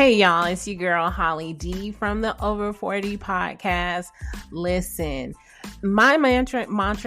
Hey y'all, it's your girl Holly D from the Over 40 podcast. Listen, my mantra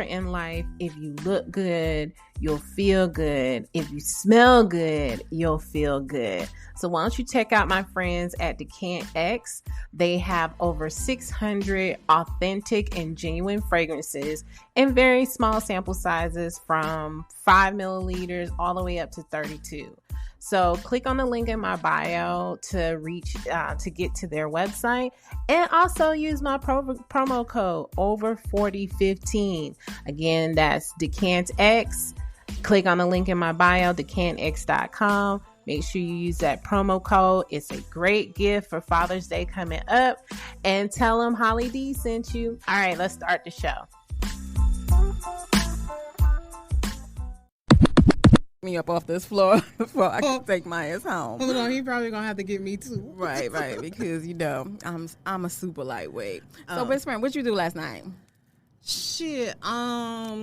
in life, if you look good, you'll feel good. If you smell good, you'll feel good. So why don't you check out my friends at Decant X? They have over 600 authentic and genuine fragrances in very small sample sizes from 5 milliliters all the way up to 32. So click on the link in my bio to to get to their website, and also use my promo code over4015. Again, that's Decant X. Click on the link in my bio, decantx.com. Make sure you use that promo code. It's a great gift for Father's Day coming up, and tell them Holly D sent you. All right, let's start the show. Me up off this floor before I can take my ass home. Hold on, he probably gonna have to get me too. Right, because I'm a super lightweight. So, best friend, what you do last night? Shit, I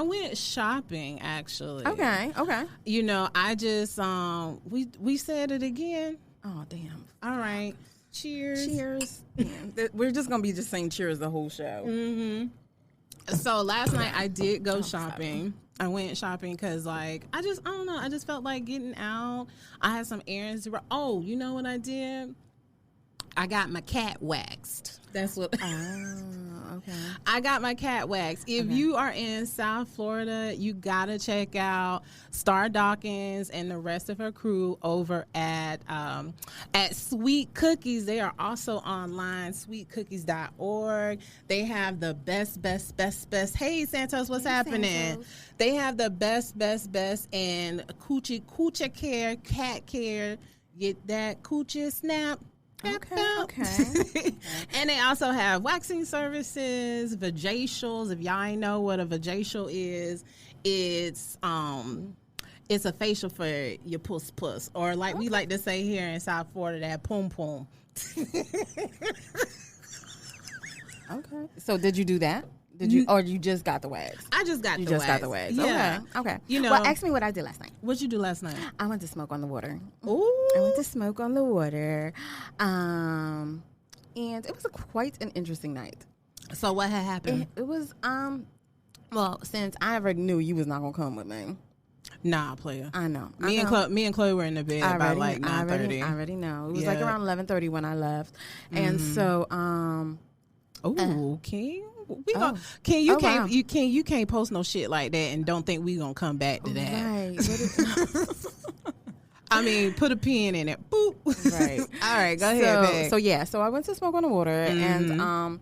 went shopping actually. Okay. You know, I just we said it again. Oh damn! All right, cheers. Damn. We're just gonna be just saying cheers the whole show. Mm-hmm. So last night I did go shopping. I went shopping because, I don't know. I just felt like getting out. I had some errands to run. Oh, you know what I did? I got my cat waxed. That's what. Okay. I got my cat waxed. If you are in South Florida, you gotta check out Star Dawkins and the rest of her crew over at Sweet Cookies. They are also online, sweetcookies.org. They have the best. Hey Santos, what's happening? Santos. They have the best in coochie care, cat care. Get that coochie snap. Okay. And they also have waxing services, vajacials. If y'all ain't know what a vajacial is, it's a facial for your puss, or like we like to say here in South Florida, that pum. Okay. So did you do that? Or you just got the wax? I just got the wax. You just got the wax. Yeah. Okay. You know, well, ask me what I did last night. What'd you do last night? I went to smoke on the water. Ooh. I went to smoke on the water. And it was quite an interesting night. So what had happened? It was, well, since I already knew you was not going to come with me. Nah, player. I know. Me and Chloe were in the bed about 9:30. I already know. It was like around 11:30 when I left. Mm-hmm. And so, King. You can't post no shit like that and don't think we gonna come back to that. Right. I mean, put a pin in it. Boop. Right. All right, go ahead. Babe. So I went to smoke on the water, and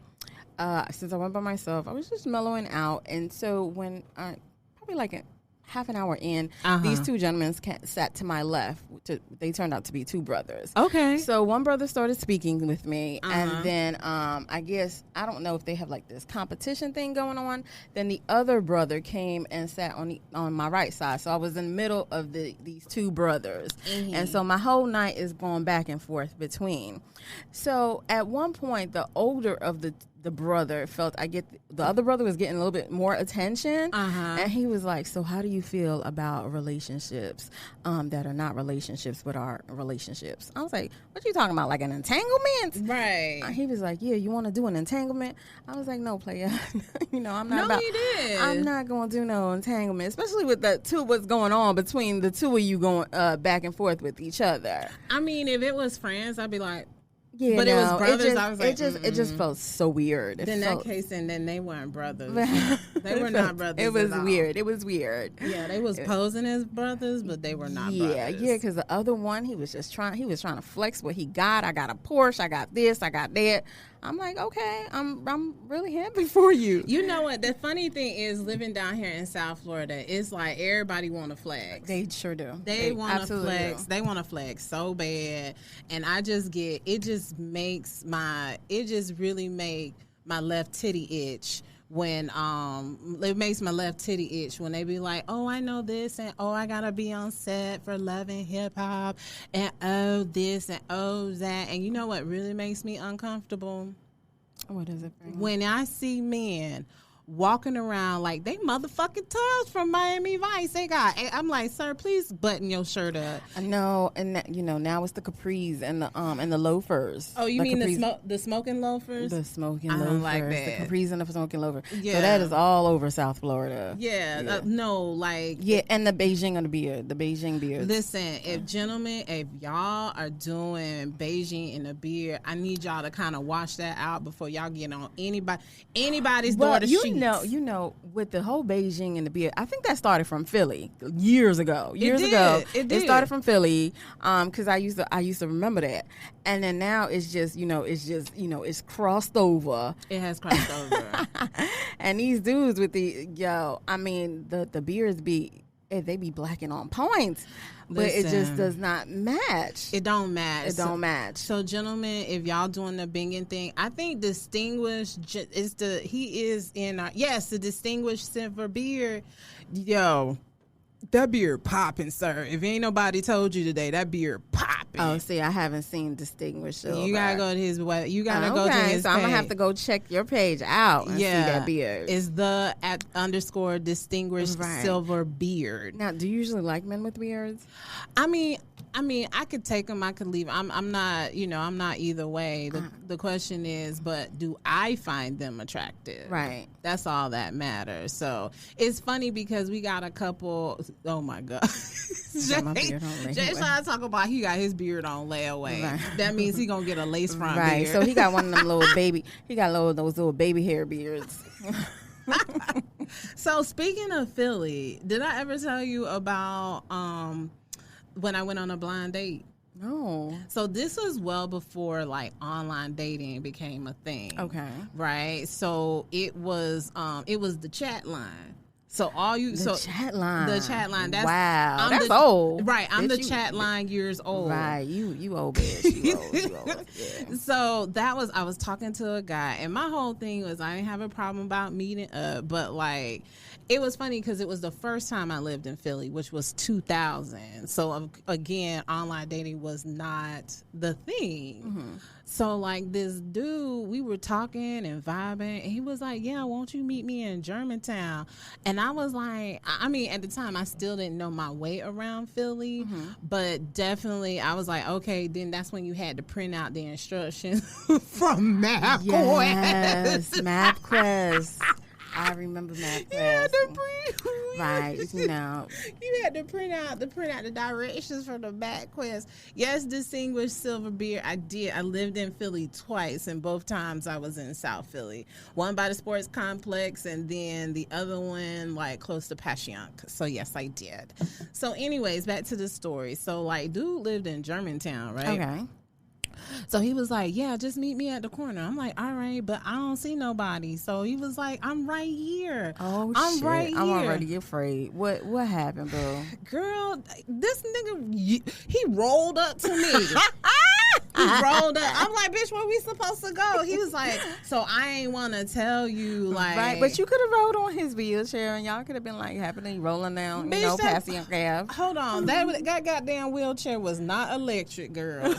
since I went by myself, I was just mellowing out. And so when probably like half an hour in, these two gentlemen sat to my left. They turned out to be two brothers. Okay. So one brother started speaking with me, and then I guess, I don't know if they have like this competition thing going on. Then the other brother came and sat on my right side. So I was in the middle of these two brothers. Mm-hmm. And so my whole night is going back and forth between. So at one point, the older of the brother felt the other brother was getting a little bit more attention, and he was like, so how do you feel about relationships that are not relationships but are relationships? I was like, what you talking about, like an entanglement? Right. He was like, yeah, you want to do an entanglement? I was like, no, player. I'm not you did. I'm not going to do no entanglement, especially with what's going on between the two of you going back and forth with each other. I mean, if it was friends, I'd be like, yeah, but no, it was brothers. I was like, it just felt so weird. In that case, and then they weren't brothers. They were not brothers. It was weird. It was weird. Yeah, they was posing as brothers, but they were not brothers. Yeah, because the other one, he was trying to flex what he got. I got a Porsche. I got this. I got that. I'm like, okay, I'm really happy for you. You know what? The funny thing is, living down here in South Florida, it's like everybody want to flex. They sure do. They want to flex. They want to flex so bad, and I just it just really make my left titty itch when it makes my left titty itch when they be like, oh, I know this, and oh, I gotta be on set for Love and Hip Hop, and oh this and oh that. And you know what really makes me uncomfortable? What is it, Frien? When I see men walking around like they motherfucking tubs from Miami Vice. I'm like, sir, please button your shirt up. I know, and that, now it's the capris and the loafers. Oh, you the mean capris, the smoking loafers? the smoking I loafers, don't like that. the capris and the smoking loafer. Yeah. So that is all over South Florida. Yeah. No, like. Yeah, and the Beijing on the beard, the Beijing beard. Listen, if y'all are doing Beijing in the beard, I need y'all to kind of wash that out before y'all get on anybody's daughter's sheets. With the whole Beijing and the beard, I think that started from Philly years ago. It started from Philly, because I used to remember that, and then now it's just it's crossed over. It has crossed over, and these dudes with the the beards they be black and on point. But it just does not match. It don't match. So, gentlemen, if y'all doing the binging thing, I think Distinguished the Distinguished Silver Beard. Yo, that beard popping, sir. If ain't nobody told you today, that beard popping. Oh, see, I haven't seen Distinguished Silver. You gotta go to his web. You gotta go to his so page. I'm gonna have to go check your page out and see that beard. It's the _ Distinguished Silver Beard. Now, do you usually like men with beards? I mean, I could take them, I could leave. I'm not, I'm not either way. The question is, but do I find them attractive? Right. That's all that matters. So it's funny because we got a couple. Oh my God. Jay's trying to talk about he got his beard on layaway. Right. That means he gonna get a lace front beard. Right. So he got one of them those little baby hair beards. So speaking of Philly, did I ever tell you about when I went on a blind date? No. So this was well before like online dating became a thing. Okay. Right. So it was the chat line. So chat line. The chat line. That's, wow. That's old. Right. I'm the chat line years old. Right. You old bitch. You old. Yeah. So I was talking to a guy, and my whole thing was I didn't have a problem about meeting up, but like it was funny because it was the first time I lived in Philly, which was 2000. So again, online dating was not the thing. Mm-hmm. So like this dude, we were talking and vibing, and he was like, yeah, won't you meet me in Germantown? And I was like, I mean, at the time I still didn't know my way around Philly, but definitely I was like, okay, then that's when you had to print out the instructions from MapQuest. Yes, MapQuest. I remember MapQuest. You had to print. Right, You had to print out the directions from the MapQuest. Yes, Distinguished Silver Beard. I did. I lived in Philly twice, and both times I was in South Philly. One by the sports complex, and then the other one like close to Passyunk. So yes, I did. So anyways, back to the story. So like, dude lived in Germantown, right? Okay. So he was like, yeah, just meet me at the corner. I'm like, all right, but I don't see nobody. So he was like, I'm right here. Oh, I'm shit. Right here. I'm already afraid. What happened, bro? Girl, this nigga, he rolled up to me. He rolled up. I'm like, bitch, where we supposed to go? He was like, so I ain't want to tell you, like. Right, but you could have rolled on his wheelchair, and y'all could have been like happening, rolling down, bitch, passing your cab. Hold on. That goddamn wheelchair was not electric, girl.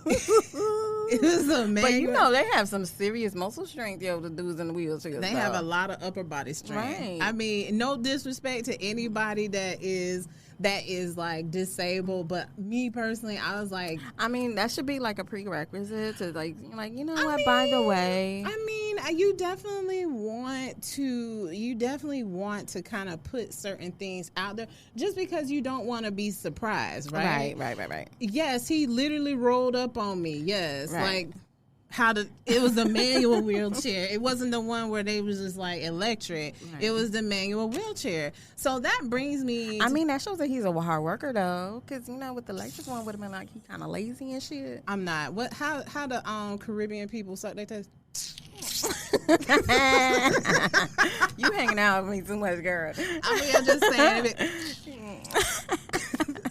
It was a manual. But they have some serious muscle strength, the dudes in the wheelchair. They have a lot of upper body strength. Right. I mean, no disrespect to anybody that is like disabled, but me personally, I was like, I mean, that should be like a prerequisite to like what, by the way. I mean, you definitely want to kind of put certain things out there just because you don't want to be surprised, right? Right. Yes, he literally rolled up on me. Yes, right. Like it was a manual wheelchair. It wasn't the one where they was just like electric. Right. It was the manual wheelchair. So that brings me. I mean, that shows that he's a hard worker though, because with the electric one would have been like he kind of lazy and shit. I'm not. What? How the Caribbean people suck their taste? You hanging out with me too much, girl. I mean, I'm just saying.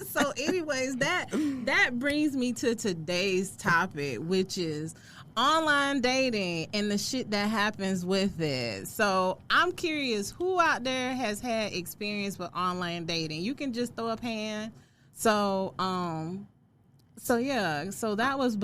So, anyways, that brings me to today's topic, which is online dating and the shit that happens with it. So I'm curious, who out there has had experience with online dating? You can just throw up hand. So So yeah, so that was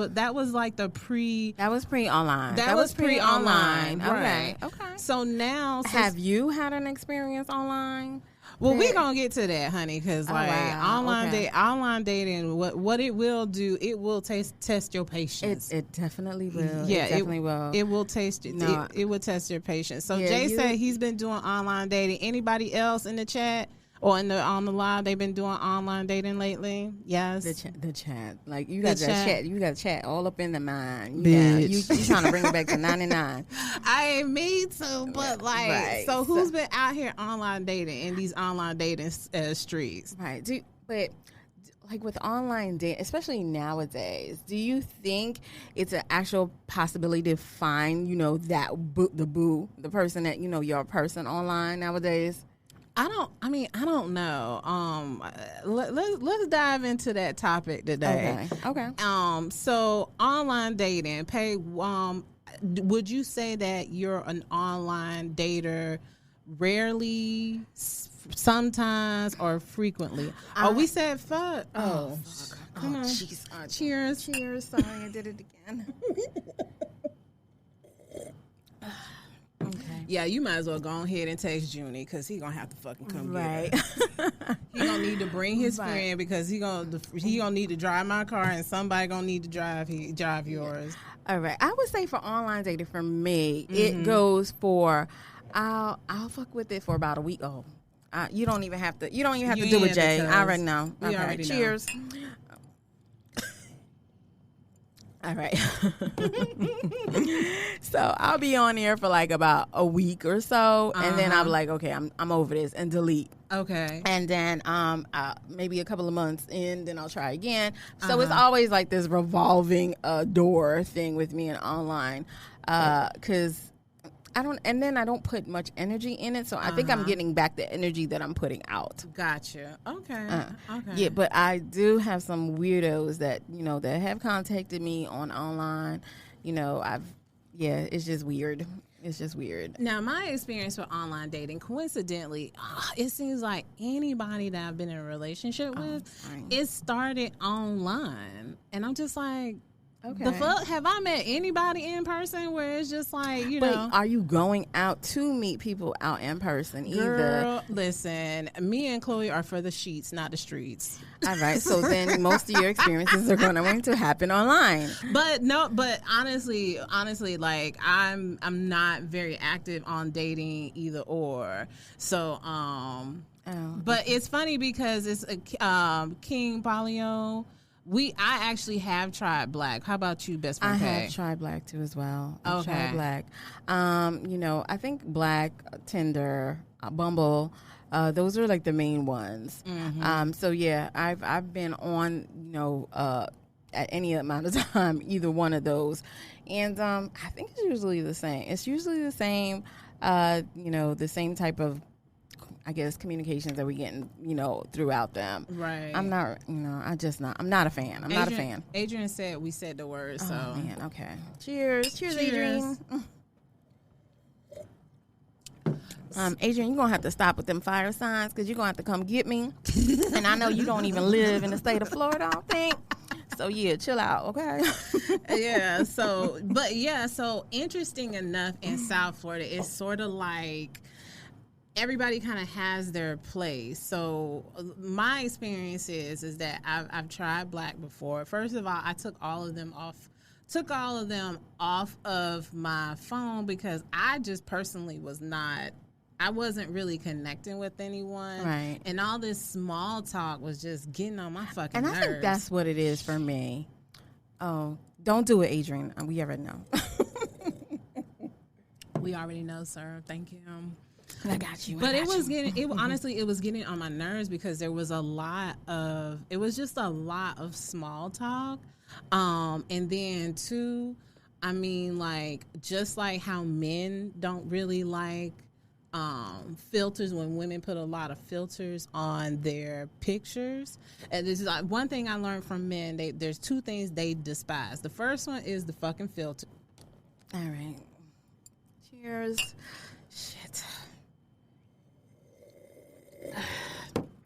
like the pre. That was pre-online. That was pre-online. Right. Okay. So now, have you had an experience online? Well, we're gonna get to that, honey, because online dating, what it will do, it will test your patience. It definitely will. Yeah, it definitely will. It will taste it. No. It will test your patience. So Jay said he's been doing online dating. Anybody else in the chat or on the live, they've been doing online dating lately? Yes. The chat. Like you got that chat. You got chat all up in the mind. You trying to bring it back to 99. I ain't me too, but so who's been out here online dating in these online dating streets? Right. But with online dating, especially nowadays, do you think it's an actual possibility to find, the person that, your person online nowadays? I don't know. Let's dive into that topic today. Okay. So online dating, would you say that you're an online dater rarely, sometimes, or frequently? We said fuck. Oh, fuck. Come on. Geez. Cheers. Cheers. Sorry, I did it again. Okay. Yeah, you might as well go ahead and text Junie because he gonna have to fucking come get her. He gonna need to bring his friend because he gonna need to drive my car and somebody gonna need to drive yours. All right, I would say for online dating, for me, it goes for I'll fuck with it for about a week. Oh, you don't even have to. You don't even have to do it, Jay. I already know. We already cheers. Know. All right. So I'll be on there for about a week or so, and then I'll be like, okay, I'm over this, and delete. Okay. And then maybe a couple of months in, then I'll try again. So it's always like this revolving door thing with me and online, because I don't put much energy in it, so I think I'm getting back the energy that I'm putting out. Gotcha. Okay. Okay. Yeah, but I do have some weirdos that that have contacted me on online. It's just weird. It's just weird. Now, my experience with online dating, coincidentally, it seems like anybody that I've been in a relationship with, it started online, and I'm just like. Okay. The fuck? Have I met anybody in person where it's just like, But are you going out to meet people out in person either? Girl, listen, me and Chloe are for the sheets, not the streets. All right. So then most of your experiences are going to happen online. But honestly, like I'm not very active on dating either or. So, but it's funny because it's King Palio. I actually have tried Black. How about you, Best Friend Peg? I have tried Black too as well. I've Okay. tried Black. I think Black, Tinder, Bumble, those are like the main ones. Mm-hmm. So yeah, I've been on at any amount of time either one of those, and I think it's usually the same. It's usually the same. The same type of, I guess, communications that we getting, throughout them. Right. I'm not, I'm not a fan. I'm not a fan. Adrian said we said the word, so. Oh, man, okay. Cheers, Adrian. Adrian, you're going to have to stop with them fire signs because you're going to have to come get me. And I know you don't even live in the state of Florida, I don't think. So, yeah, chill out, okay? Yeah, so interesting enough, in South Florida, it's sort of like everybody kind of has their place. So my experience is that I've tried Black before. First of all, I took all of them off of my phone because I just personally wasn't really connecting with anyone. Right. And all this small talk was just getting on my fucking nerves. And I think that's what it is for me. Oh, don't do it, Adrian. We already know. We already know, sir. Thank you. I got you. But honestly, it was getting on my nerves because there was just a lot of small talk. And then too, just like how men don't really like filters when women put a lot of filters on their pictures. And this is like one thing I learned from men. There's two things they despise. The first one is the fucking filter. All right. Cheers. Shit.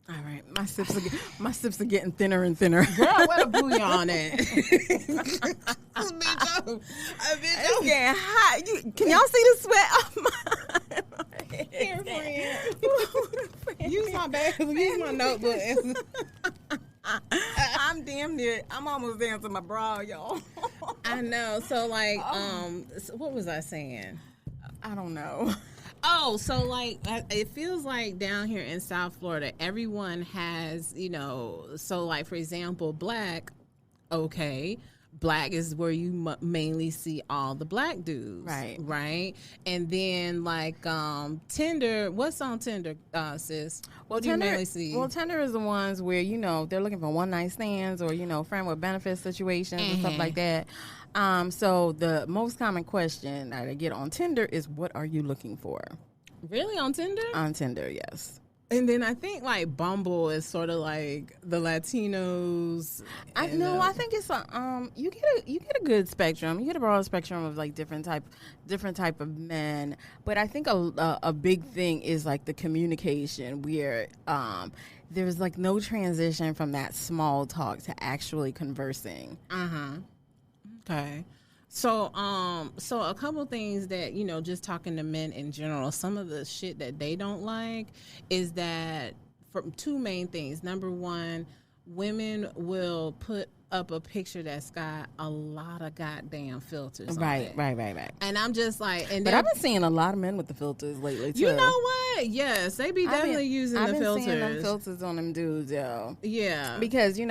All right. My My sips are getting thinner and thinner. Girl, where the bouillon at? It's getting hot. Can y'all see the sweat off my Here, friend. Use my bag. Use my notebook. I'm almost down to my bra, y'all. I know. So, like, what was I saying? I don't know. Oh, so like it feels like down here in South Florida, everyone has, so like for example, black, okay, black is where you mainly see all the black dudes, right, and then like Tinder. What's on Tinder, sis? What do you mainly see? Well, Tinder is the ones where they're looking for one night stands or friend with benefit situations and stuff like that. So the most common question that I get on Tinder is, what are you looking for? Really, on Tinder? On Tinder, yes. And then I think like Bumble is sort of like the Latinos. I think it's you get a good spectrum. You get a broad spectrum of like different type of men. But I think a big thing is like the communication where there's like no transition from that small talk to actually conversing. Okay. So a couple things that, just talking to men in general, some of the shit that they don't like is that from two main things. Number one, women will put up a picture that's got a lot of goddamn filters on it. Right. And I'm just like, but I've been seeing a lot of men with the filters lately too. You know what? Yes, they be definitely using the filters. I've been seeing them filters on them dudes, yo. Yeah. Because the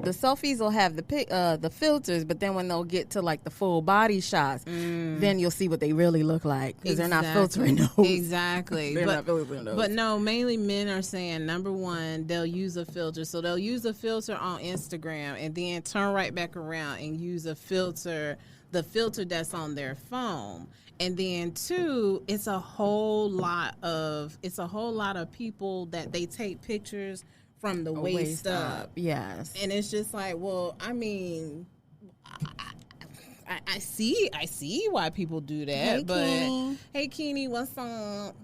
selfies will have the filters, but then when they'll get to like the full body shots, then you'll see what they really look like because they're not filtering those. Exactly. They're not filtering those. But no, mainly men are saying number one, they'll use a filter. So they'll use a filter on Instagram and then turn right back around and use the filter that's on their phone. And then two, it's a whole lot of people that they take pictures from the waist up. Yes. And it's just like, well, I mean, I see why people do that. Hey, but Keeney. Hey, Keeney, what's up?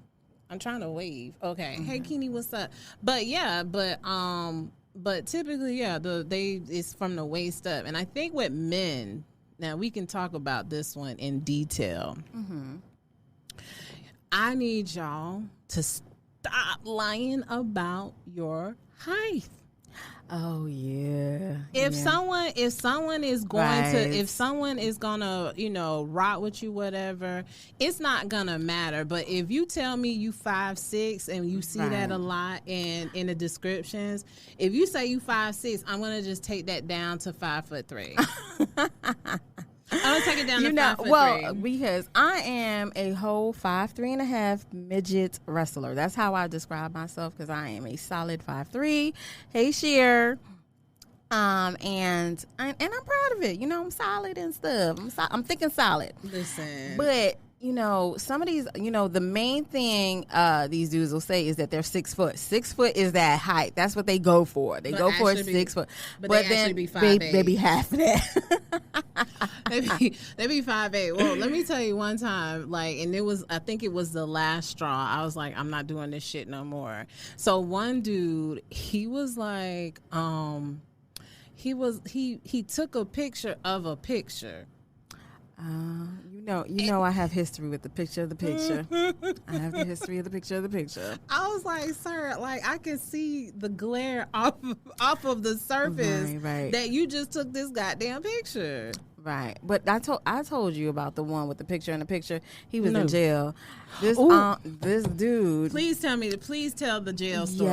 I'm trying to wave. Okay. Hey, Keeney, what's up? But yeah, but typically, yeah, it's from the waist up. And I think with men, now we can talk about this one in detail. I need y'all to stop lying about your height. Oh yeah. If someone is gonna, rock with you, whatever, it's not gonna matter. But if you tell me you 5'6" and you see that a lot in the descriptions, if you say you 5'6", I'm gonna just take that down to 5'3". I'm gonna take it down to 5'3". Well, because I am a whole 5'3.5" midget wrestler. That's how I describe myself, because I am a solid 5'3". Hey, Sheer. And I'm proud of it. I'm solid and stuff. I'm thinking solid. Listen, but some of these, the main thing these dudes will say is that they're 6 foot. 6 foot is that height. That's what they go for. They go for 6 foot. But then be they be half of that. they be 5'8". Well, let me tell you one time, I think it was the last straw. I was like, I'm not doing this shit no more. So one dude, he was like, he took a picture of a picture. I have history with the picture of the picture. I have the history of the picture of the picture. I was like, sir, I can see the glare off of the surface that you just took this goddamn picture. Right, but I told you about the one with the picture in the picture. He was in jail. This dude. Please tell the jail story.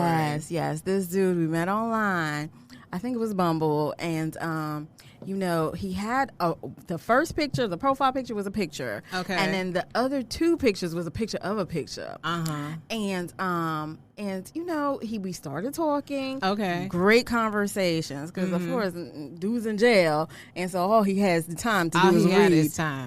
Yes. This dude we met online. I think it was Bumble, and he had the first picture, the profile picture was a picture, okay, and then the other two pictures was a picture of a picture, and we started talking, okay, great conversations, because of course dude's in jail, and so he has the time to do his read.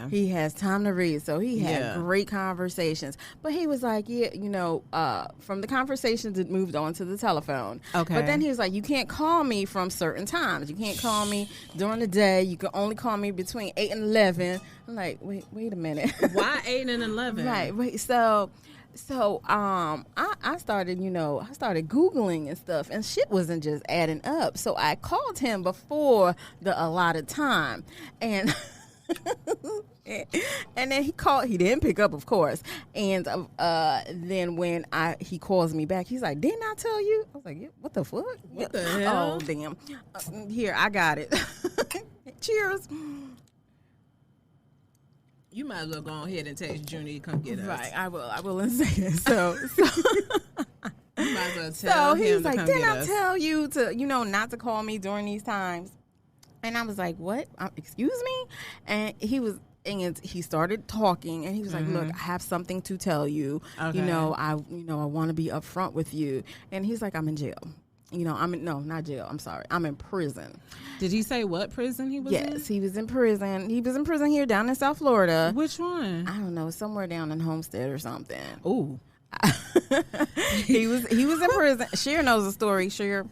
He has time to read, so he had great conversations. But he was like, from the conversations it moved on to the telephone. Okay, but then he was like, you can't call me from certain times. You can't call me during the day. You can only call me between 8 and 11. I'm like, wait a minute. Why 8 and 11? Right. So So I started, I started Googling and stuff, and shit wasn't just adding up. So I called him before the allotted time, and and then he called. He didn't pick up, of course. And then when he calls me back, he's like, "Didn't I tell you?" I was like, yeah, "What the fuck? What the hell? Oh damn! Here, I got it. Cheers." You might as well go ahead and text Junie to come get us. Right, I will in a second. So you might as well tell him he's to like, come didn't get I us. tell you to, not to call me during these times? And I was like, what? Excuse me? And he started talking, and he was like, look, I have something to tell you. Okay. I want to be upfront with you. And he's like, I'm in jail. No, not jail. I'm sorry. I'm in prison. Did he say what prison he was in? Yes, he was in prison. He was in prison here down in South Florida. Which one? I don't know, somewhere down in Homestead or something. Ooh. he was in prison. Sheer knows the story. Sheer,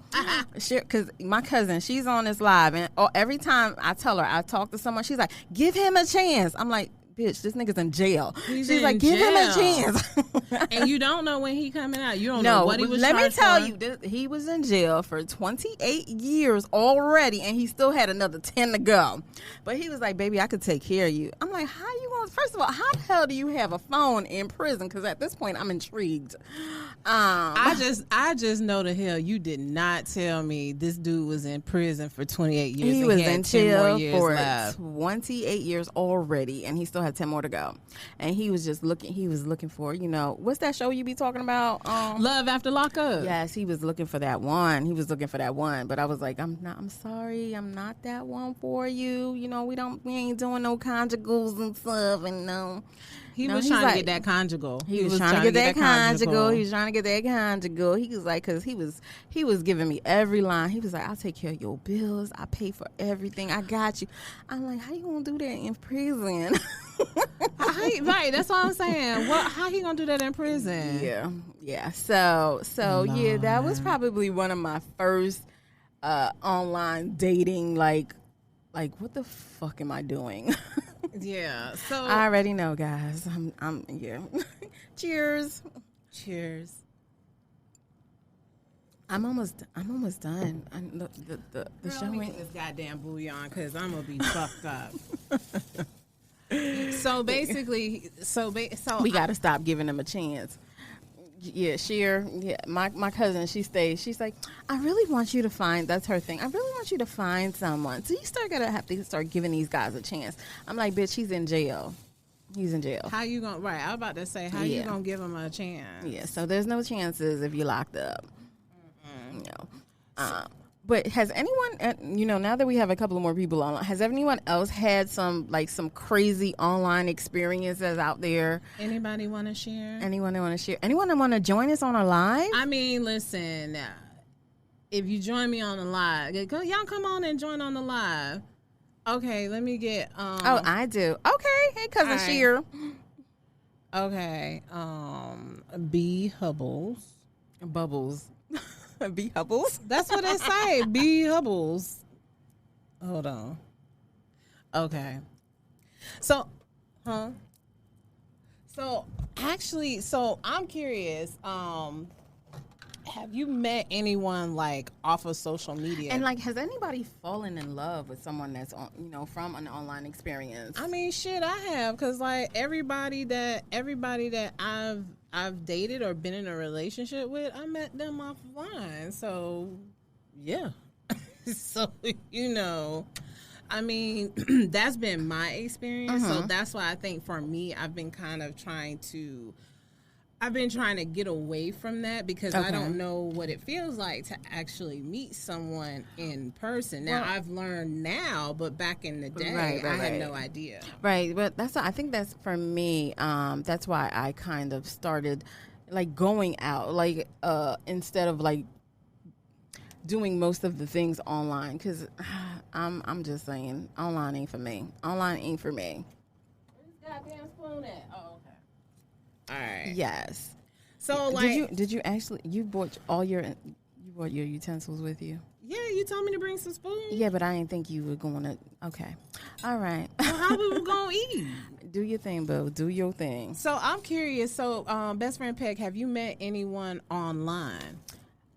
because my cousin, she's on this live, and every time I tell her I talk to someone, she's like, "Give him a chance." I'm like, "Bitch, this nigga's in jail." She's like, "Give him a chance." And you don't know when he coming out. You don't know what he was. Let me tell for. you, he was in jail for 28 years already, and he still had another 10 to go. But he was like, "Baby, I could take care of you." I'm like, "How you going?" First of all, how the hell do you have a phone in prison? Because at this point, I'm intrigued. I just know the hell you did not tell me this dude was in prison for 28 years. He was in jail for left. 28 years already, and he still had 10 more to go. And he was just looking. He was looking for, what's that show you be talking about? Love After Lockup. Yes, he was looking for that one. But I was like, I'm sorry, I'm not that one for you. We ain't doing no conjugals and stuff, and no. He was trying to get that conjugal. He was trying to get that conjugal. He was trying to get that conjugal. He was like, because he was giving me every line. He was like, I'll take care of your bills. I pay for everything. I got you. I'm like, how you gonna do that in prison? Right, that's what I'm saying. How he gonna do that in prison? Yeah. So yeah, that was probably one of my first online dating. Like, what the fuck am I doing? Yeah. So I already know, guys. I'm yeah. Cheers. I'm almost done. The show ain't this goddamn bouillon because I'm gonna be fucked up. So basically, we got to stop giving them a chance. Yeah, Sheer. Yeah, my cousin. She's like, I really want you to find. That's her thing. I really want you to find someone. So you gotta have to start giving these guys a chance. I'm like, bitch, he's in jail. He's in jail. How you gonna? Right. I was about to say, how you gonna give him a chance? Yeah. So there's no chances if you're locked up. But has anyone, now that we have a couple of more people online, has anyone else had some crazy online experiences out there? Anybody want to share? Anyone want to share? Anyone want to join us on our live? I mean, listen, if you join me on the live, y'all come on and join on the live. Okay, let me get. Oh, I do. Okay, hey, cousin right. Sheer. Okay, B Hubbles. Bubbles. B Hubbles? That's what they say. B Hubbles. Hold on. Okay. So actually, I'm curious. Have you met anyone off of social media? And has anybody fallen in love with someone that's on, from an online experience? I mean, shit, I have, cause everybody that I've dated or been in a relationship with, I met them offline. So, yeah. So, I mean, that's been my experience. So that's why I think for me, I've been trying to get away from that because I don't know what it feels like to actually meet someone in person. Now, I've learned now, but back in the day, I had no idea. Right, but I think that's for me. That's why I kind of started going out, instead of doing most of the things online. Because I'm just saying, online ain't for me. Online ain't for me. Where's this goddamn spoon at? Oh, okay. All right. Yes. So did you actually brought your utensils with you? Yeah, you told me to bring some spoons. Yeah, but I didn't think you were going to. Okay. All right. Well, how we were going to eat? Do your thing, boo. Do your thing. So I'm curious. So, Best Friend Peg, have you met anyone online?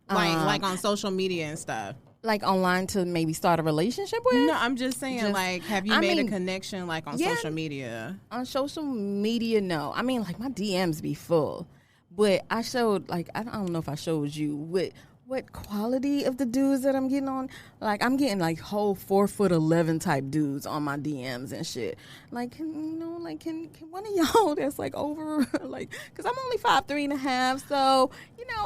Like on social media and stuff? Like online to maybe start a relationship with? No, I'm just saying, like, have you made a connection, like, on social media? On social media, no. I mean, like, my DMs be full. But I showed, like, I don't know if I showed you what quality of the dudes that I'm getting on. Like, I'm getting, like, whole 4'11" type dudes on my DMs and shit. Like, can one of y'all that's, like, over, like, because I'm only 5'3.5", so,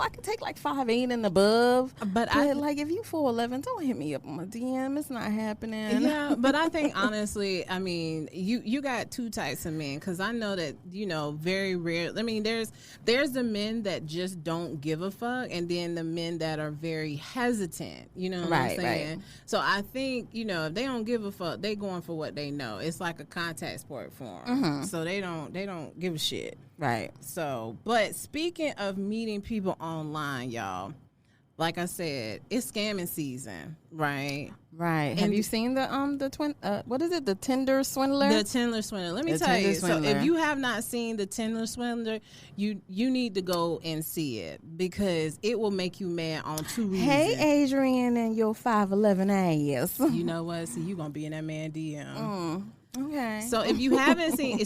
I could take, like, 5'8" and above. But like, if you 4'11", don't hit me up on my DM. It's not happening. Yeah, but I think, honestly, I mean, you got two types of men, because I know that, very rare. I mean, there's the men that just don't give a fuck, and then the men that are very hesitant, what I'm saying? Right. So I think, if they don't give a fuck, they going for what they know. It's like a contact sport for them. Mm-hmm. So they don't give a shit. Right. So, but speaking of meeting people online, y'all, like I said, it's scamming season, right? Right. And have you seen the twin? What is it? The Tinder Swindler. The Tinder Swindler. Let me tell you. So if you have not seen the Tinder Swindler, you need to go and see it, because it will make you mad on two reasons. Hey, Adrian, and your 5'11" ass. You know what? See, you gonna be in that man DM. Okay. So if you haven't seen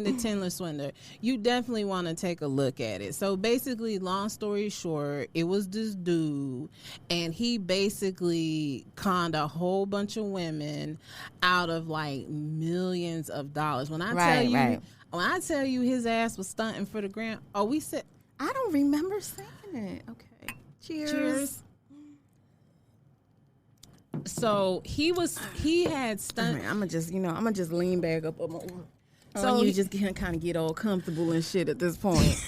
the Tinder Swindler, you definitely want to take a look at it. So basically, long story short, it was this dude, and he basically conned a whole bunch of women out of like millions of dollars. When I tell you his ass was stunting for the gram. Oh, we said, I don't remember saying it. Okay. Cheers. So he had stunt. I'm gonna just lean back up on my. So you just kind of get all comfortable and shit at this point.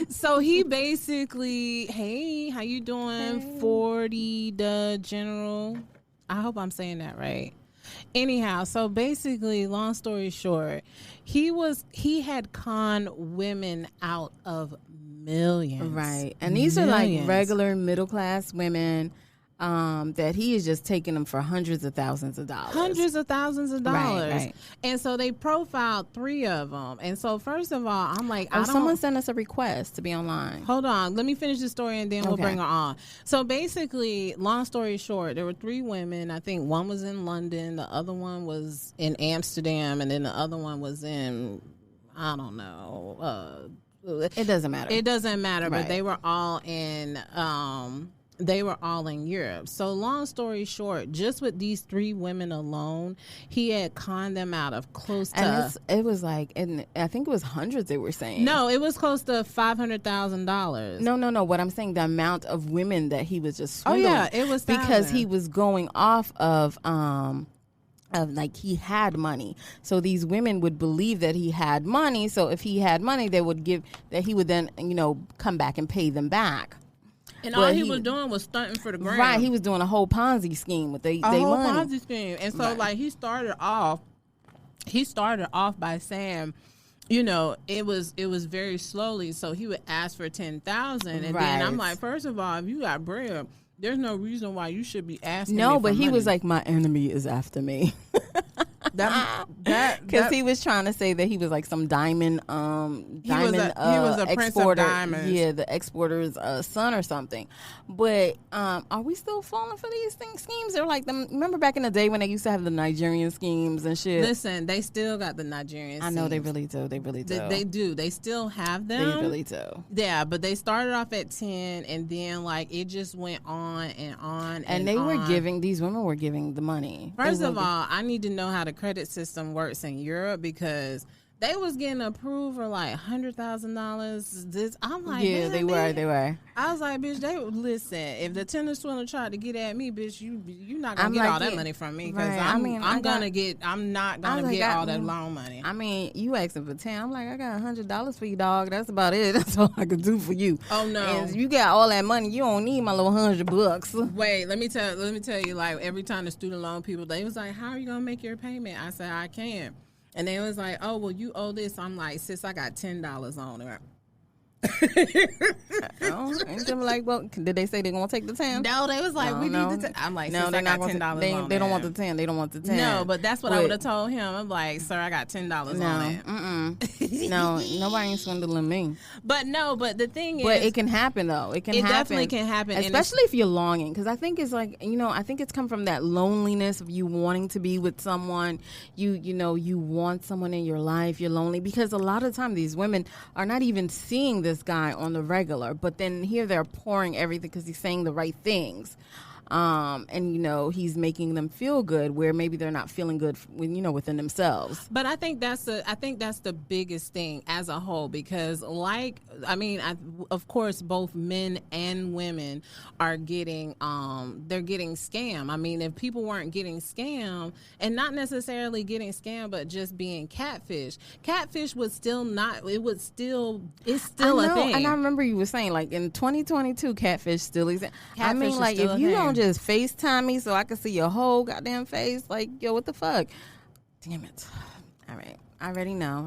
So he basically, hey, how you doing? Hey. 40 the General. I hope I'm saying that right. Anyhow, so basically, long story short, he had conned women out of millions. Right. And these are like regular middle class women. That he is just taking them for hundreds of thousands of dollars. Right. And so they profiled 3 of them. And so first of all, I'm like, someone sent us a request to be online. Hold on. Let me finish the story and then we'll bring her on. So basically, long story short, there were 3 women. I think one was in London, the other one was in Amsterdam, and then the other one was in, I don't know. It doesn't matter. Right. But they were all in Europe. So long story short, just with these 3 women alone, he had conned them out of close to... And it was like, and I think it was hundreds they were saying. No, it was close to $500,000. No. What I'm saying, the amount of women that he was just swindling. Oh, yeah, it was because he was going off of like he had money. So these women would believe that he had money. So if he had money, he would then, come back and pay them back. And all he was doing was stunting for the gram. Right, he was doing a whole Ponzi scheme with they money. Ponzi scheme. And so, like, he started off by saying, it was very slowly. So he would ask for 10,000, and then I'm like, first of all, if you got bread, there's no reason why you should be asking. No, me for but he money. was like, my enemy is after me. Because he was trying to say that he was like some diamond he was a exporter. Prince of diamonds. Yeah, the exporter's son or something. But are we still falling for these schemes? They're like them. Remember back in the day when they used to have the Nigerian schemes and shit? Listen, they still got the Nigerian schemes. I know they really do. They do. They still have them. They really do. Yeah, but they started off at 10, and then like it just went on and on. And they were giving, these women were giving the money. First of all, I need to know how the credit system works in Europe, because they was getting approved for like $100,000. I'm like, yeah, they were. I was like, bitch, listen. If the Tinder Swindler tried to get at me, bitch, you not gonna get all that money from me, because I'm not gonna get all that loan money. I mean, you asking for 10. I'm like, I got $100 for you, dog. That's about it. That's all I can do for you. Oh no, and you got all that money. You don't need my little $100. Wait, let me tell you. Like every time the student loan people, they was like, how are you gonna make your payment? I said, I can't. And they was like, oh, well, you owe this. I'm like, sis, I got $10 on it. And them like, like, well, did they say they're gonna take the 10? No, they was like, we need the 10. I'm like, no, they're I got $10 on they don't want the 10. They don't want the 10. No, but that's what I would have told him. I'm like, sir, I got $10 on it. No, nobody ain't swindling me. But the thing is, but it can happen though. It definitely can happen, especially if you're longing. Because I think it's like, I think it's come from that loneliness of you wanting to be with someone. You want someone in your life. You're lonely because a lot of time these women are not even seeing this guy on the regular, but then here they're pouring everything because he's saying the right things. And he's making them feel good where maybe they're not feeling good within themselves. But I think that's the biggest thing as a whole, because of course both men and women are getting they're getting scammed. I mean, if people weren't getting scammed, and not necessarily getting scammed, but just being catfish would still not, it's still a thing. And I remember you were saying, like, in 2022 catfish still exists. I mean, like, if you don't just FaceTime me so I can see your whole goddamn face, like, yo, what the fuck? Damn it. All right. I already know.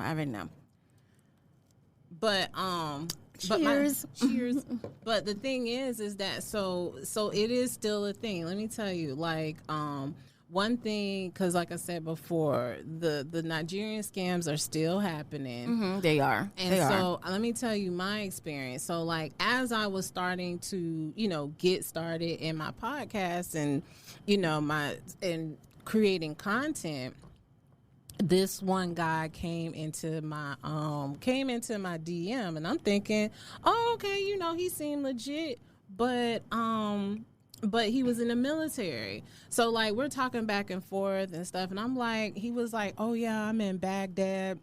But cheers. Cheers. But the thing is that so it is still a thing. Let me tell you, like, one thing, because like I said before, the Nigerian scams are still happening. Mm-hmm, they are. Let me tell you my experience. So, like, as I was starting to, get started in my podcast and, and creating content, this one guy came into my DM, and I'm thinking, oh, okay, he seemed legit, but he was in the military. So, like, we're talking back and forth and stuff. And I'm like, he was like, oh, yeah, I'm in Baghdad.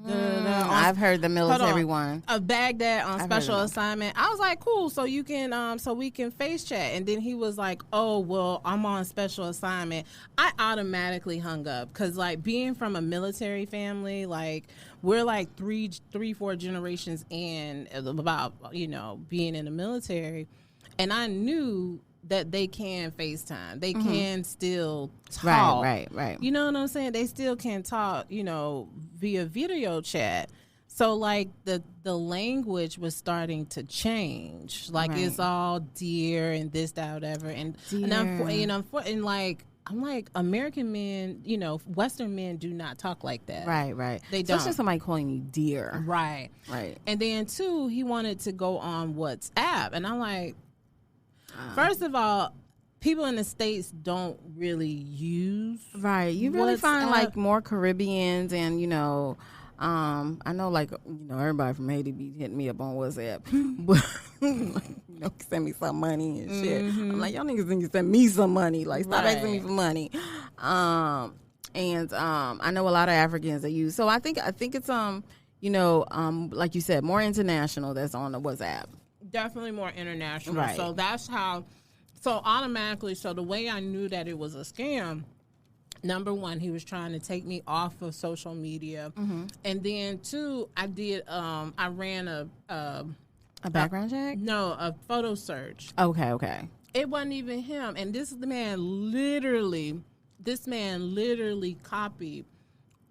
I've heard the military one. Baghdad on special assignment. I was like, cool. So you can, so we can face chat. And then he was like, oh, well, I'm on special assignment. I automatically hung up because, like, being from a military family, like, we're like four generations in about, being in the military. And I knew that they can FaceTime. They can still talk. Right. You know what I'm saying? They still can talk, via video chat. So, like, the language was starting to change. Like, it's all dear and this, that, whatever. And like, I'm like, American men, Western men do not talk like that. Right. They don't. Especially somebody calling you dear. Right. And then, too, he wanted to go on WhatsApp. And I'm like, first of all, people in the States don't really use You really WhatsApp. find, like, more Caribbeans and, I know, like, everybody from Haiti be hitting me up on WhatsApp. But, send me some money and shit. I'm like, y'all niggas need to send me some money. Like, stop asking me for money. And I know a lot of Africans that use. So I think it's, like you said, more international that's on the WhatsApp. Definitely more international. Right. So that's how, automatically, the way I knew that it was a scam, number one, he was trying to take me off of social media. And then two, I ran a background check? No, a photo search. Okay. It wasn't even him. And this man literally copied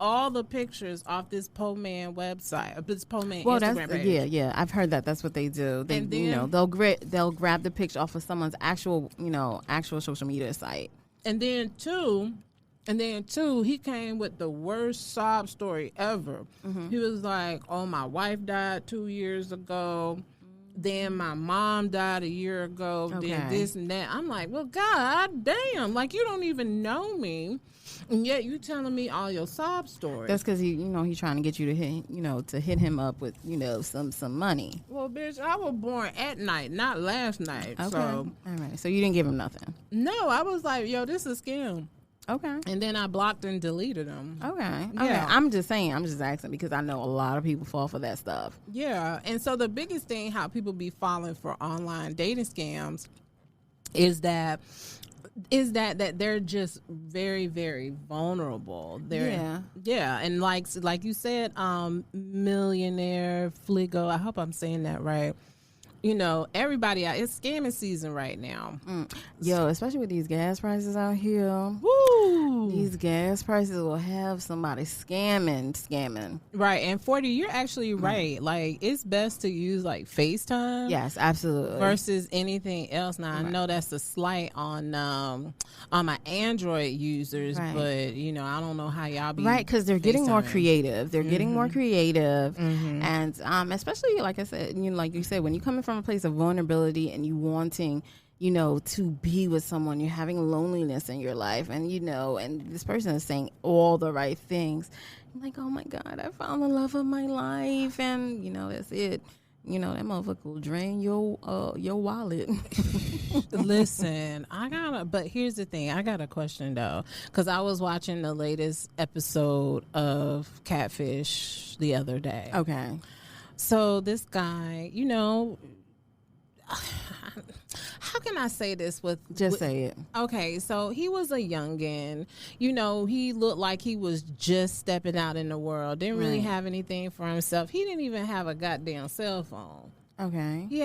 all the pictures off this Po Man website, this Po Man Instagram page. Yeah. I've heard that. That's what they do. They, and then, they'll grab the picture off of someone's actual social media site. And then two, he came with the worst sob story ever. He was like, "Oh, my wife died 2 years ago. Then my mom died a year ago. Okay. Then this and that." I'm like, "Well, God damn! Like, you don't even know me." And yet you telling me all your sob stories. That's because he's trying to get you to hit him up with some money. Well, bitch, I was born at night, not last night. Okay. So all right. So you didn't give him nothing. No, I was like, yo, this is a scam. Okay. And then I blocked and deleted them. Okay. Yeah. I'm just asking because I know a lot of people fall for that stuff. Yeah. And so the biggest thing how people be falling for online dating scams is that they're just very, very vulnerable. Yeah, and like you said, Millionaire Fligo, I hope I'm saying that right. you know, everybody out. It's scamming season right now. Yo, especially with these gas prices out here. Woo! These gas prices will have somebody scamming. Right, and 40, you're actually right. Like, it's best to use like FaceTime. Yes, absolutely. Versus anything else. Now I know that's a slight on my Android users, but you know, I don't know how y'all be because they're getting more creative. They're getting more creative, and especially like I said, you know, like you said, when you're coming from a place of vulnerability and you wanting, you know, to be with someone, you're having loneliness in your life, and you know, and this person is saying all the right things. I'm like, oh my God, I found the love of my life, and you know, that's it. You know, that motherfucker will drain your wallet. Listen, but here's the thing. I got a question though, because I was watching the latest episode of Catfish the other day. Okay. So this guy, you know, how can I say this say it. Okay, so he was a youngin'. You know, he looked like he was just stepping out in the world. Didn't really have anything for himself. He didn't even have a goddamn cell phone. Okay. He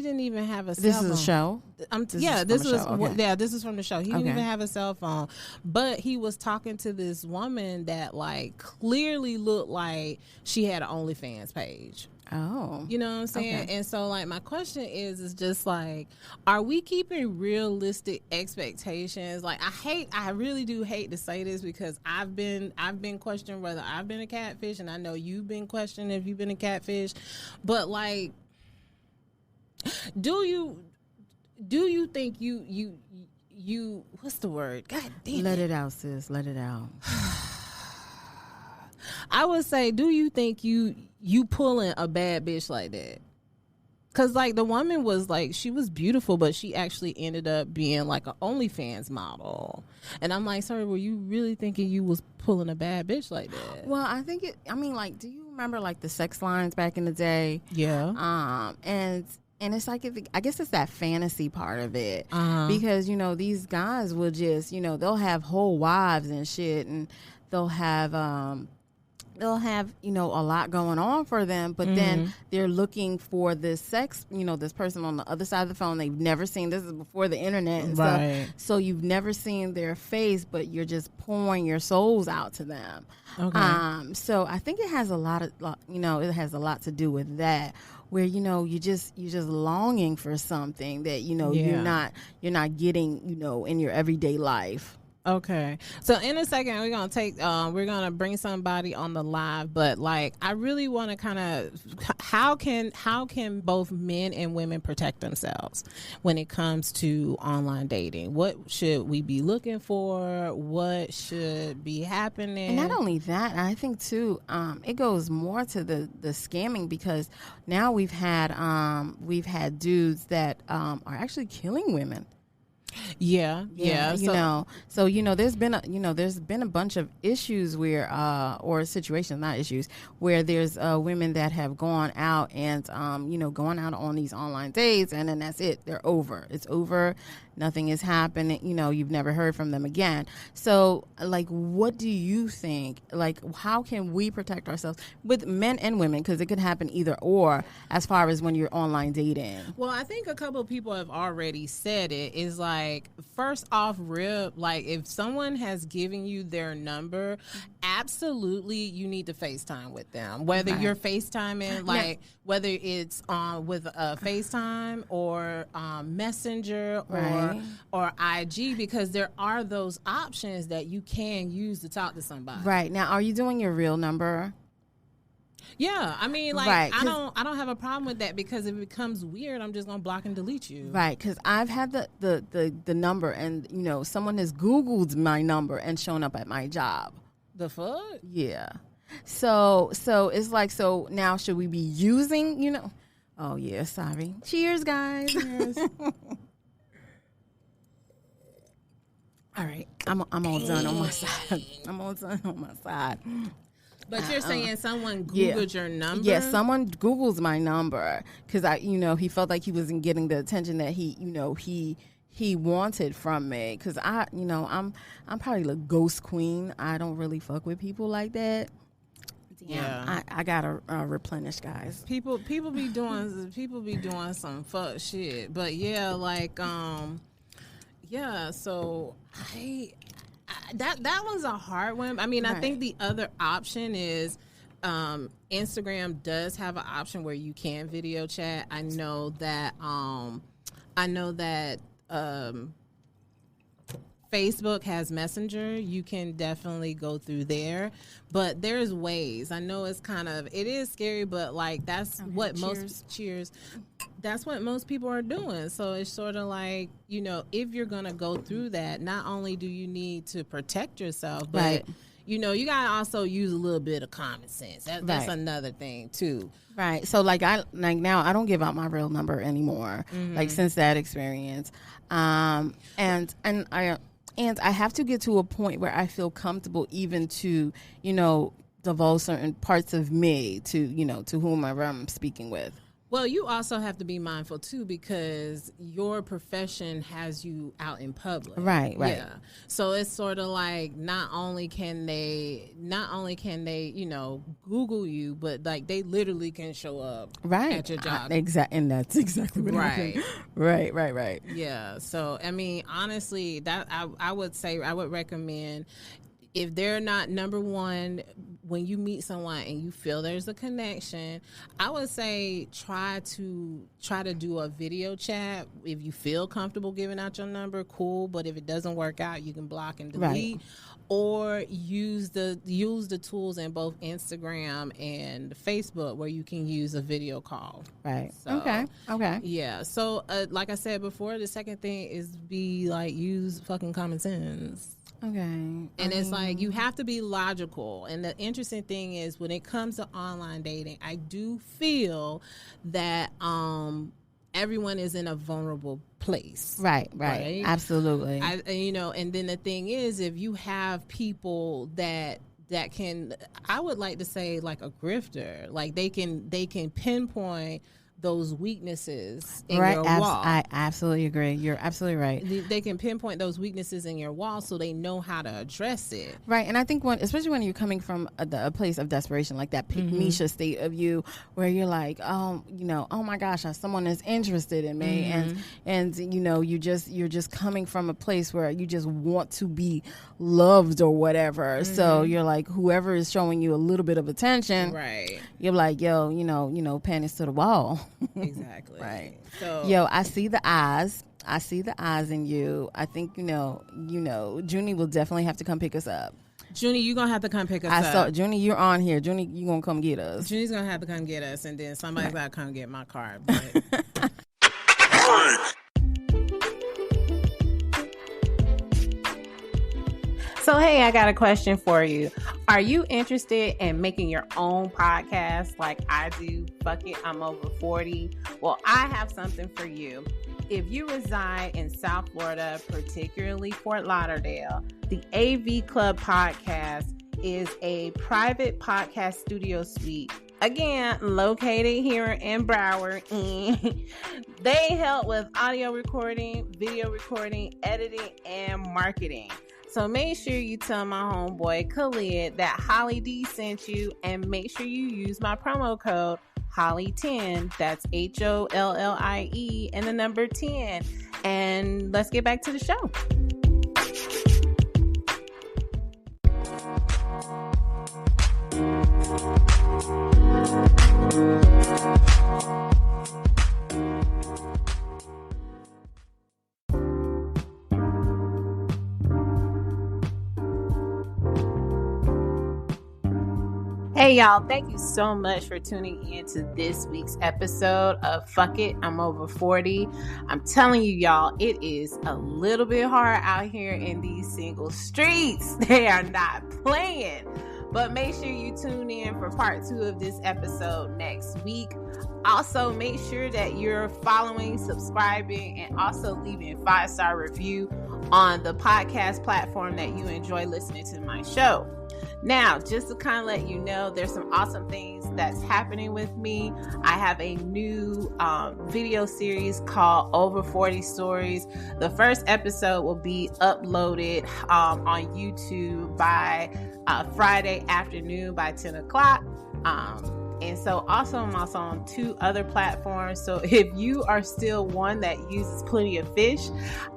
didn't even have a cell phone. This is a show? This is from the show. He didn't even have a cell phone. But he was talking to this woman that like clearly looked like she had an OnlyFans page. Oh. You know what I'm saying? Okay. And so like my question is just like, are we keeping realistic expectations? Like I really do hate to say this because I've been questioned whether I've been a catfish, and I know you've been questioned if you've been a catfish. But like, do you think you what's the word? God damn. Let it out, sis. Let it out. I would say, do you think you pulling a bad bitch like that? Because, like, the woman was, like, she was beautiful, but she actually ended up being, like, an OnlyFans model. And I'm like, sorry, were you really thinking you was pulling a bad bitch like that? Well, I think like, do you remember, like, the sex lines back in the day? Yeah. And it's like, I guess it's that fantasy part of it. Because, you know, these guys will just, you know, they'll have whole wives and shit, and they'll have, you know, a lot going on for them, but then they're looking for this sex, you know, this person on the other side of the phone they've never seen. This is before the internet and stuff. So you've never seen their face, but you're just pouring your souls out to them. Okay. So I think it has a lot to do with that, where, you know, you're just longing for something that, you know, you're not getting, you know, in your everyday life. Okay. So in a second, we're going to bring somebody on the live, but like, I really want to kind of, how can both men and women protect themselves when it comes to online dating? What should we be looking for? What should be happening? And not only that, I think too, it goes more to the scamming, because now we've had dudes that are actually killing women. Yeah. You know, so, you know, there's been a bunch of issues where, or situations, not issues, where there's women that have gone out and, you know, going out on these online dates, and then that's it. They're over. It's over. Nothing is happening. You know, you've never heard from them again. So, like, what do you think? Like, how can we protect ourselves with men and women? Because it could happen either or, as far as when you're online dating. Well, I think a couple of people have already said it. Is like, first off rip, like, if someone has given you their number, absolutely you need to FaceTime with them. Whether you're FaceTiming, like, whether it's with a FaceTime or Messenger or IG, because there are those options that you can use to talk to somebody. Right. Now, are you doing your real number? Yeah, I mean, like, I don't have a problem with that, because if it becomes weird, I'm just gonna block and delete you. Right, because I've had the number, and, you know, someone has Googled my number and shown up at my job. The fuck? Yeah. So it's like, so now should we be using, you know? Oh yeah, sorry. Cheers, guys. Cheers. All right, I'm all done on my side. I'm all done on my side. But you're saying someone Googled your number? Yeah, someone Googles my number, because he felt like he wasn't getting the attention that he wanted from me. Because I'm probably the ghost queen. I don't really fuck with people like that. Yeah, I gotta replenish, guys. People be doing some fuck shit, but so that was a hard one. I mean, right. I think the other option is Instagram does have an option where you can video chat. I know that Facebook has Messenger. You can definitely go through there, but there's ways. I know it is scary, but like that's what most people are doing. So it's sort of like, if you're going to go through that, not only do you need to protect yourself, but right. You got to also use a little bit of common sense. That's right. Another thing too. Right. So now I don't give out my real number anymore. Mm-hmm. Like since that experience. And I have to get to a point where I feel comfortable even to, divulge certain parts of me to whomever I'm speaking with. Well, you also have to be mindful too, because your profession has you out in public. Right. Yeah. So it's sort of like not only can they, Google you, but like they literally can show up at your job. And that's exactly what happened. Right. Yeah. So I mean, honestly, that I would recommend, if they're not, number one, when you meet someone and you feel there's a connection, I would say try to do a video chat. If you feel comfortable giving out your number, cool. But if it doesn't work out, you can block and delete, or use the tools in both Instagram and Facebook where you can use a video call. Right. So, okay. Yeah. So, like I said before, the second thing is use fucking common sense. Okay. And it's like you have to be logical. And the interesting thing is when it comes to online dating, I do feel that everyone is in a vulnerable place. Right. Absolutely. And then the thing is, if you have people that can, I would like to say like a grifter, like they can pinpoint those weaknesses in your wall. I absolutely agree. You're absolutely right. They can pinpoint those weaknesses in your wall so they know how to address it. Right. And I think especially when you're coming from a place of desperation, like that Misha state of you where you're like, oh my gosh, someone is interested in me. And you're just coming from a place where you just want to be loved or whatever. So you're like, whoever is showing you a little bit of attention, right? You're like, yo, panties to the wall. Exactly. Right. So, I see the eyes. I see the eyes in you. I think Junie will definitely have to come pick us up. Junie, you're gonna have to come pick us up. I saw Junie. You're on here. Junie, you gonna come get us? Junie's gonna have to come get us, and then somebody's gotta come get my car. But So, hey, I got a question for you. Are you interested in making your own podcast like I do? Fuck it, I'm over 40. Well, I have something for you. If you reside in South Florida, particularly Fort Lauderdale, the AV Club Podcast is a private podcast studio suite. Again, located here in Broward. They help with audio recording, video recording, editing, and marketing. So make sure you tell my homeboy Khalid that Holly D sent you, and make sure you use my promo code Holly10. That's HOLLIE and the number 10. And let's get back to the show. Hey y'all, thank you so much for tuning in to this week's episode of Fuck It, I'm Over 40. I'm telling you y'all, it is a little bit hard out here in these single streets. They are not playing. But make sure you tune in for part 2 of this episode next week. Also, make sure that you're following, subscribing, and also leaving a 5-star review on the podcast platform that you enjoy listening to my show. Now, just to kind of let you know, there's some awesome things that's happening with me. I have a new video series called Over 40 Stories. The first episode will be uploaded on YouTube by Friday afternoon by 10 o'clock. And so also I'm also on 2 other platforms. So if you are still one that uses Plenty of Fish,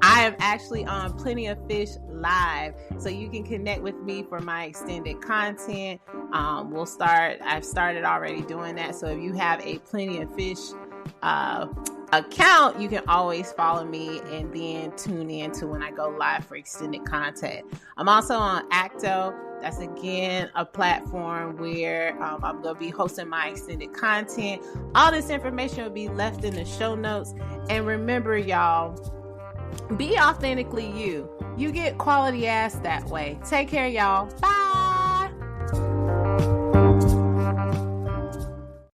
I am actually on Plenty of Fish Live. So you can connect with me for my extended content. I've started already doing that. So if you have a Plenty of Fish account, you can always follow me and then tune in to when I go live for extended content. I'm also on Acto. That's again a platform where I'm going to be hosting my extended content. All this information will be left in the show notes. And remember, y'all, be authentically you. You get quality ass that way. Take care, y'all. Bye.